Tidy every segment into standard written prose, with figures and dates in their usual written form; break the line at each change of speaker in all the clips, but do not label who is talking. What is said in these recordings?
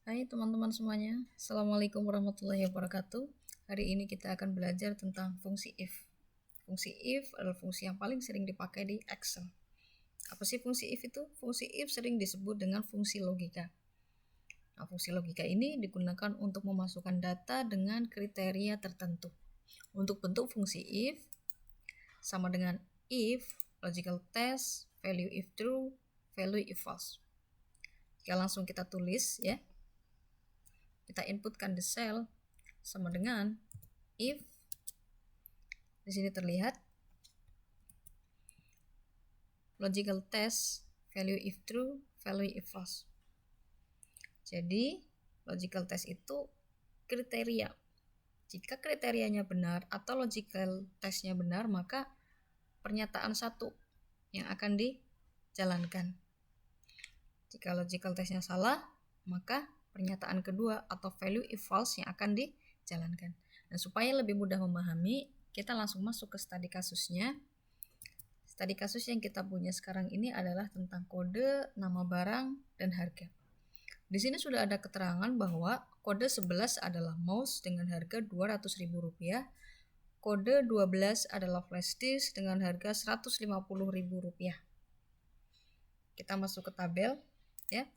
Hai teman-teman semuanya, Assalamualaikum warahmatullahi wabarakatuh. Hari ini kita akan belajar tentang fungsi if. Fungsi if adalah fungsi yang paling sering dipakai di Excel. Apa sih fungsi if itu? Fungsi if sering disebut dengan fungsi logika. Nah, fungsi logika ini digunakan untuk memasukkan data dengan kriteria tertentu. Untuk bentuk fungsi if sama dengan if, logical test, value if true, value if false. Jika langsung kita tulis ya. Kita inputkan the cell sama dengan if, di sini terlihat logical test, value if true, value if false. Jadi logical test itu kriteria. Jika kriterianya benar atau logical testnya benar, maka pernyataan satu yang akan dijalankan. Jika logical testnya salah, maka pernyataan kedua atau value if false yang akan dijalankan. Nah, supaya lebih mudah memahami, kita langsung masuk ke studi kasusnya. Studi kasus yang kita punya sekarang ini adalah tentang kode, nama barang, dan harga. Di sini sudah ada keterangan bahwa kode 11 adalah mouse dengan harga Rp200.000, kode 12 adalah flash disk dengan harga Rp150.000. Kita masuk ke tabel ya.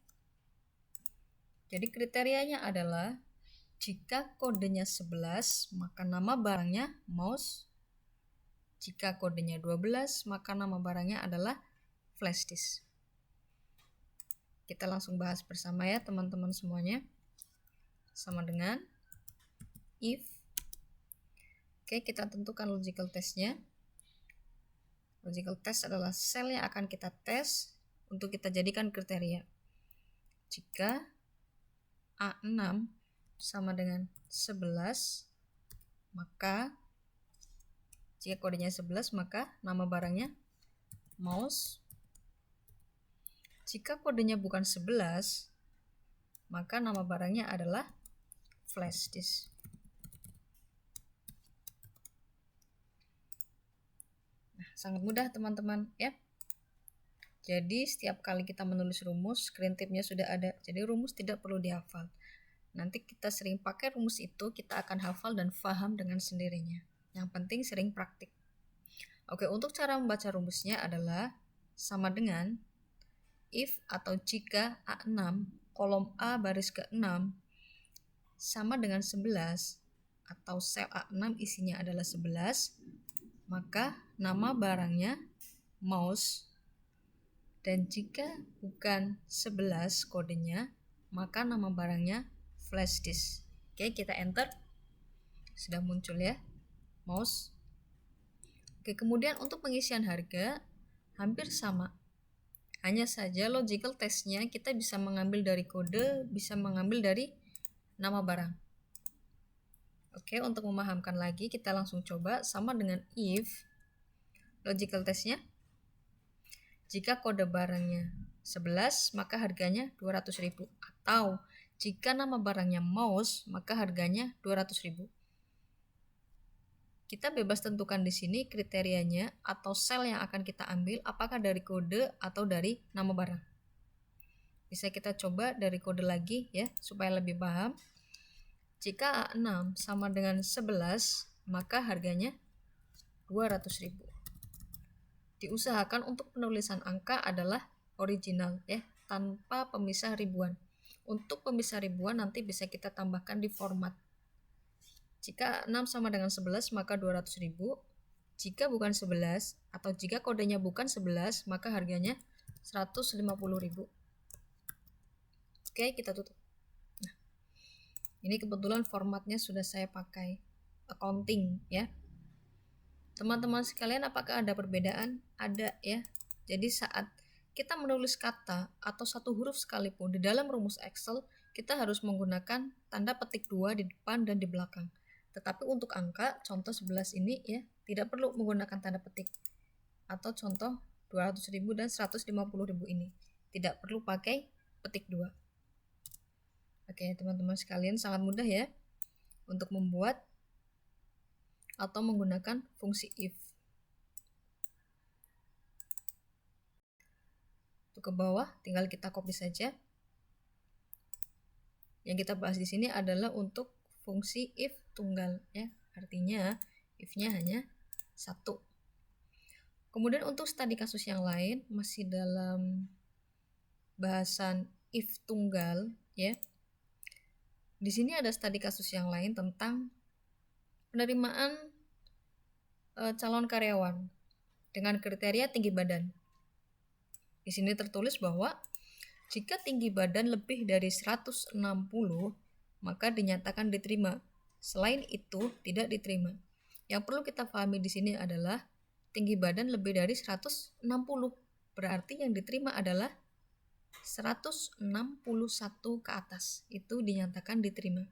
Jadi kriterianya adalah jika kodenya 11 maka nama barangnya mouse. Jika kodenya 12 maka nama barangnya adalah flash disk. Kita langsung bahas bersama ya teman-teman semuanya. Sama dengan if. Oke, kita tentukan logical testnya. Logical test adalah sel yang akan kita tes untuk kita jadikan kriteria. Jika A6 sama dengan 11, maka jika kodenya 11 maka nama barangnya mouse. Jika kodenya bukan 11, maka nama barangnya adalah flash disk. Nah, sangat mudah teman-teman ya. Jadi setiap kali kita menulis rumus, screen tipnya sudah ada. Jadi rumus tidak perlu dihafal. Nanti kita sering pakai rumus itu, kita akan hafal dan paham dengan sendirinya. Yang penting sering praktik. Oke, untuk cara membaca rumusnya adalah sama dengan if atau jika A6 kolom A baris ke-6 sama dengan 11 atau sel A6 isinya adalah 11, maka nama barangnya mouse. Dan jika bukan 11 kodenya, maka nama barangnya flash disk. Oke, kita enter. Sudah muncul ya, mouse. Oke, kemudian untuk pengisian harga hampir sama. Hanya saja logical testnya kita bisa mengambil dari kode, bisa mengambil dari nama barang. Oke, untuk memahamkan lagi kita langsung coba sama dengan if. Logical testnya, jika kode barangnya 11 maka harganya 200.000, atau jika nama barangnya mouse maka harganya 200.000. Kita bebas tentukan di sini kriterianya atau sel yang akan kita ambil, apakah dari kode atau dari nama barang. Bisa kita coba dari kode lagi ya supaya lebih paham. Jika A6 sama dengan 11 maka harganya 200.000. Diusahakan untuk penulisan angka adalah original ya, tanpa pemisah ribuan. Untuk pemisah ribuan nanti bisa kita tambahkan di format. Jika 6 sama dengan 11 maka 200.000. Jika bukan 11 atau jika kodenya bukan 11 maka harganya 150.000. Oke, kita tutup. Nah, ini kebetulan formatnya sudah saya pakai accounting ya. Teman-teman sekalian, apakah ada perbedaan? Ada ya. Jadi saat kita menulis kata atau satu huruf sekalipun di dalam rumus Excel, kita harus menggunakan tanda petik 2 di depan dan di belakang. Tetapi untuk angka, contoh 11 ini ya, tidak perlu menggunakan tanda petik. Atau contoh 200.000 dan 150.000 ini, tidak perlu pakai petik 2. Oke, teman-teman sekalian, sangat mudah ya untuk membuat atau menggunakan fungsi if. Untuk ke bawah tinggal kita copy saja. Yang kita bahas di sini adalah untuk fungsi if tunggal ya. Artinya if-nya hanya 1. Kemudian untuk studi kasus yang lain masih dalam bahasan if tunggal ya. Di sini ada studi kasus yang lain tentang penerimaan calon karyawan dengan kriteria tinggi badan. Di sini tertulis bahwa jika tinggi badan lebih dari 160, maka dinyatakan diterima. Selain itu, tidak diterima. Yang perlu kita pahami di sini adalah tinggi badan lebih dari 160. Berarti yang diterima adalah 161 ke atas. Itu dinyatakan diterima.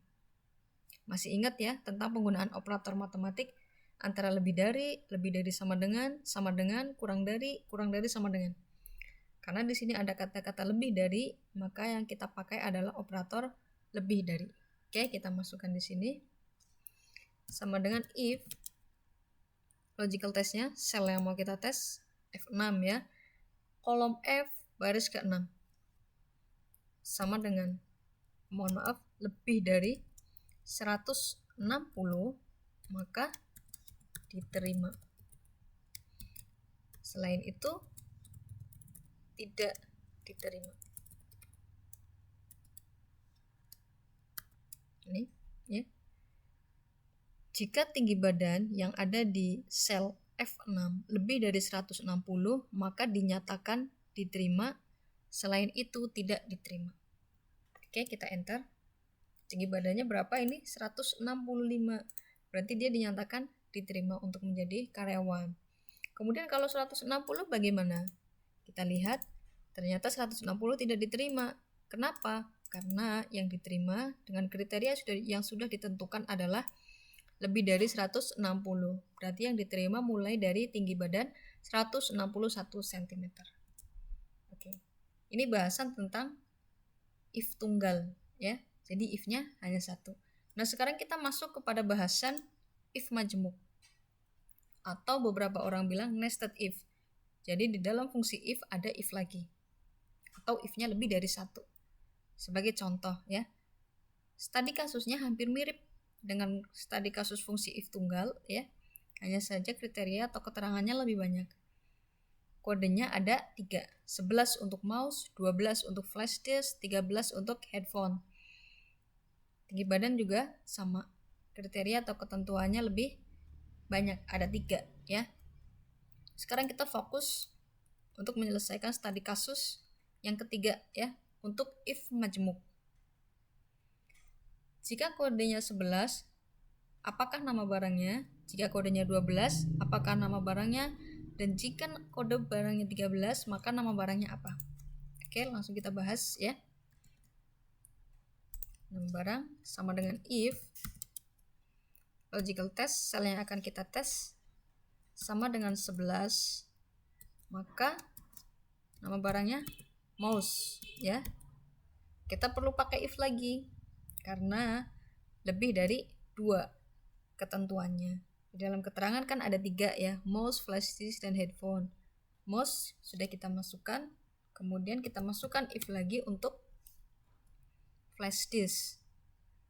Masih ingat ya tentang penggunaan operator matematik antara lebih dari sama dengan, kurang dari, sama dengan. Karena di sini ada kata-kata lebih dari, maka yang kita pakai adalah operator lebih dari. Oke, kita masukkan di sini. Sama dengan if, logical testnya, sel yang mau kita tes, F6 ya. Kolom F, baris ke-6. Sama dengan, mohon maaf, lebih dari 160, maka diterima. Selain itu, tidak diterima. Ini ya. Jika tinggi badan yang ada di sel F6 lebih dari 160, maka dinyatakan diterima. Selain itu tidak diterima. Oke, kita enter. Tinggi badannya berapa ini? 165. Berarti dia dinyatakan diterima untuk menjadi karyawan. Kemudian kalau 160 bagaimana? Kita lihat, ternyata 160 tidak diterima. Kenapa? Karena yang diterima dengan kriteria yang sudah ditentukan adalah lebih dari 160. Berarti yang diterima mulai dari tinggi badan 161 cm. Oke. Ini bahasan tentang if tunggal ya. Jadi if-nya hanya 1. Nah, sekarang kita masuk kepada bahasan if majemuk. Atau beberapa orang bilang nested if. Jadi di dalam fungsi if ada if lagi. Atau if-nya lebih dari 1. Sebagai contoh ya. Studi kasusnya hampir mirip dengan studi kasus fungsi if tunggal ya. Hanya saja kriteria atau keterangannya lebih banyak. Kodenya ada 3. 11 untuk mouse, 12 untuk flash disk, 13 untuk headphone. Tinggi badan juga sama. Kriteria atau ketentuannya lebih banyak, ada 3 ya. Sekarang kita fokus untuk menyelesaikan studi kasus yang ketiga ya, untuk if majemuk. Jika kodenya 11, apakah nama barangnya? Jika kodenya 12, apakah nama barangnya? Dan jika kode barangnya 13, maka nama barangnya apa? Oke, langsung kita bahas ya. Nama barang sama dengan if, logical test, sel yang akan kita tes sama dengan 11, maka nama barangnya mouse ya. Kita perlu pakai if lagi karena lebih dari 2 ketentuannya. Di dalam keterangan kan ada 3 ya, mouse, flash disk, dan headphone. Mouse sudah kita masukkan, kemudian kita masukkan if lagi untuk flash disk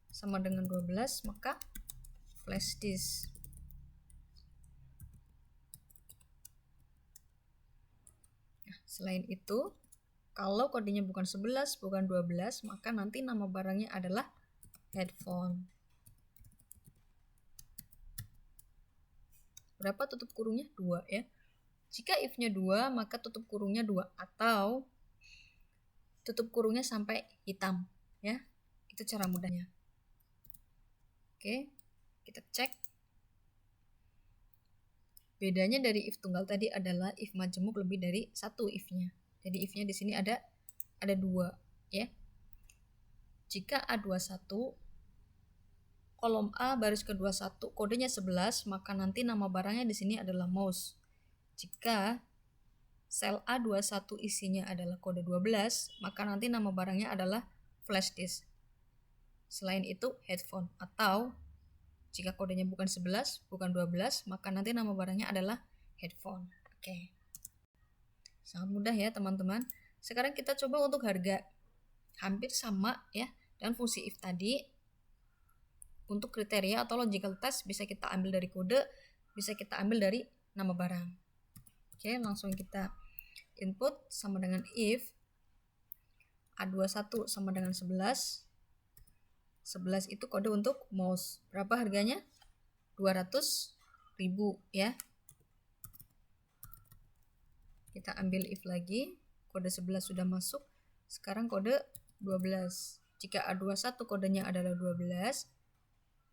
sama dengan 12, maka flash disk. Selain itu, kalau kodenya bukan 11, bukan 12, maka nanti nama barangnya adalah headphone. Berapa tutup kurungnya? 2 ya. Jika if-nya 2, maka tutup kurungnya 2 atau tutup kurungnya sampai hitam ya. Itu cara mudahnya. Oke, kita cek. Bedanya dari if tunggal tadi adalah if majemuk lebih dari 1 if-nya. Jadi if-nya di sini ada 2 ya. Jika A21 kolom A baris ke-21 kodenya 11, maka nanti nama barangnya di sini adalah mouse. Jika sel A21 isinya adalah kode 12, maka nanti nama barangnya adalah flash disk. Selain itu headphone, atau jika kodenya bukan 11, bukan 12, maka nanti nama barangnya adalah headphone. Oke. Sangat mudah ya teman-teman. Sekarang kita coba untuk harga. Hampir sama ya Dan fungsi if tadi untuk kriteria atau logical test bisa kita ambil dari kode, bisa kita ambil dari nama barang. Oke, langsung kita input sama dengan if A21 sama dengan 11. 11 itu kode untuk mouse. Berapa harganya? 200.000 ya. Kita ambil if lagi. Kode 11 sudah masuk. Sekarang kode 12. Jika A21 kodenya adalah 12,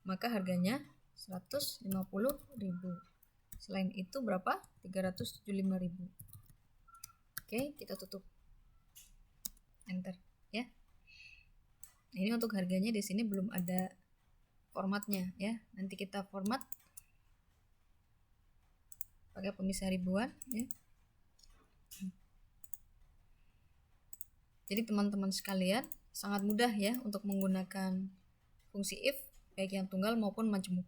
maka harganya 150.000. Selain itu berapa? 375.000. Oke, kita tutup. Enter ya. Nah, ini untuk harganya di sini belum ada formatnya ya. Nanti kita format pakai pemisah ribuan ya. Jadi teman-teman sekalian, sangat mudah ya untuk menggunakan fungsi if baik yang tunggal maupun majemuk.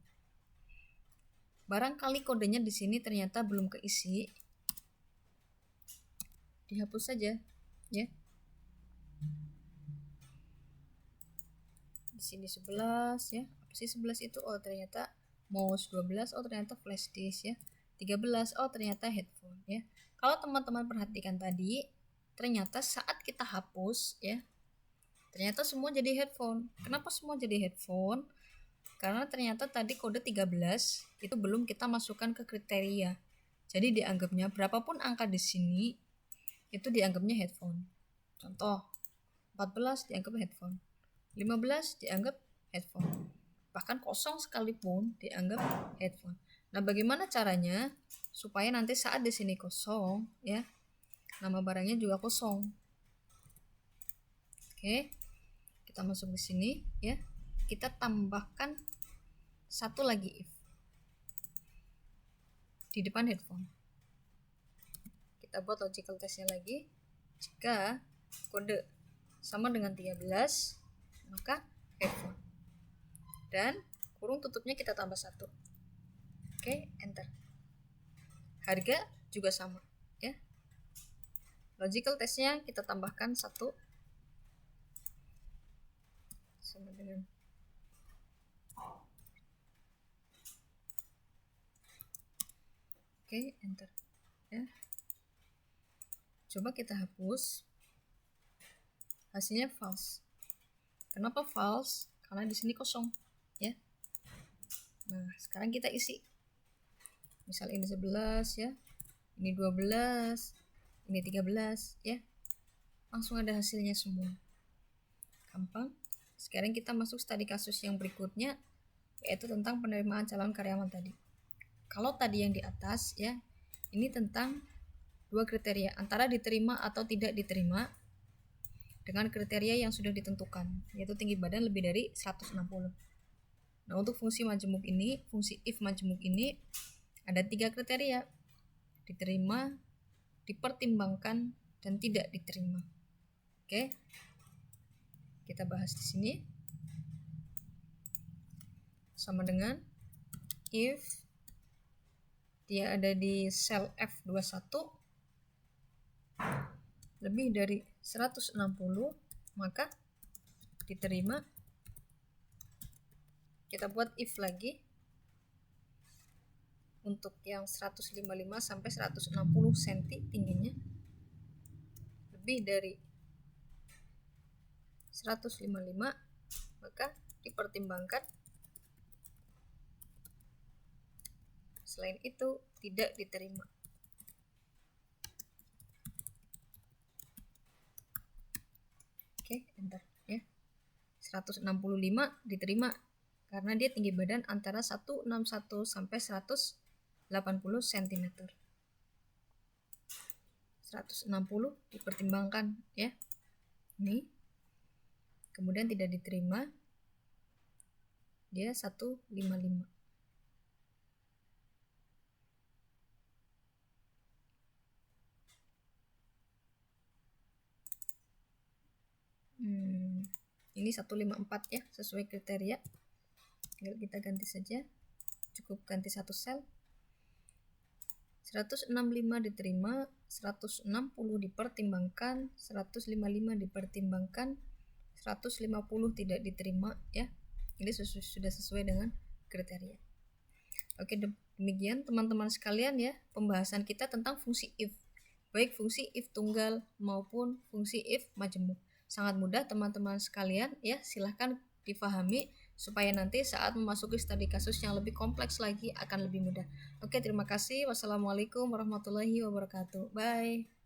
Barangkali kodenya di sini ternyata belum keisi, dihapus saja ya. Di sini 11 ya. Apa sih 11 itu? Oh, ternyata mouse. 12 oh ternyata flash disk ya. 13 oh ternyata headphone ya. Kalau teman-teman perhatikan tadi, ternyata saat kita hapus ya, ternyata semua jadi headphone. Kenapa semua jadi headphone? Karena ternyata tadi kode 13 itu belum kita masukkan ke kriteria. Jadi dianggapnya berapapun angka di sini itu dianggapnya headphone. Contoh 14 dianggap headphone, 15 dianggap headphone, bahkan kosong sekalipun dianggap headphone. Nah, bagaimana caranya supaya nanti saat di sini kosong ya, nama barangnya juga kosong? Oke, kita masuk di sini ya. Kita tambahkan satu lagi if di depan headphone. Kita buat logical testnya lagi. Jika kode sama dengan 13, maka headphone. Dan kurung tutupnya kita tambah 1. Oke, enter. Harga juga sama ya. Logical testnya kita tambahkan 1 sama dengan oke, enter ya. Coba kita hapus. Hasilnya false. Kenapa false? Karena di sini kosong ya. Nah, sekarang kita isi. Misal ini 11 ya. Ini 12, ini 13 ya. Langsung ada hasilnya semua. Gampang. Sekarang kita masuk studi kasus yang berikutnya, yaitu tentang penerimaan calon karyawan tadi. Kalau tadi yang di atas ya, ini tentang dua kriteria, antara diterima atau tidak diterima dengan kriteria yang sudah ditentukan, yaitu tinggi badan lebih dari 160. Nah, untuk fungsi majemuk ini, fungsi if majemuk ini ada 3 kriteria: diterima, dipertimbangkan, dan tidak diterima. Oke, kita bahas di sini. Sama dengan if dia ada di sel F21 lebih dari 160, maka diterima. Kita buat if lagi untuk yang 155 sampai 160 cm tingginya, lebih dari 155, maka dipertimbangkan. Selain itu tidak diterima. Oke, enter ya. 165 diterima karena dia tinggi badan antara 161 sampai 180 cm. 160 dipertimbangkan ya. Ini. Kemudian tidak diterima. Dia 155. Ini 154 ya, sesuai kriteria. Tinggal kita ganti saja. Cukup ganti satu sel. 165 diterima, 160 dipertimbangkan, 155 dipertimbangkan, 150 tidak diterima ya. Ini sudah sesuai dengan kriteria. Oke, demikian teman-teman sekalian ya pembahasan kita tentang fungsi if. Baik fungsi if tunggal maupun fungsi if majemuk. Sangat mudah teman-teman sekalian ya, silahkan difahami supaya nanti saat memasuki studi kasus yang lebih kompleks lagi akan lebih mudah. Oke, terima kasih. Wassalamualaikum warahmatullahi wabarakatuh. Bye.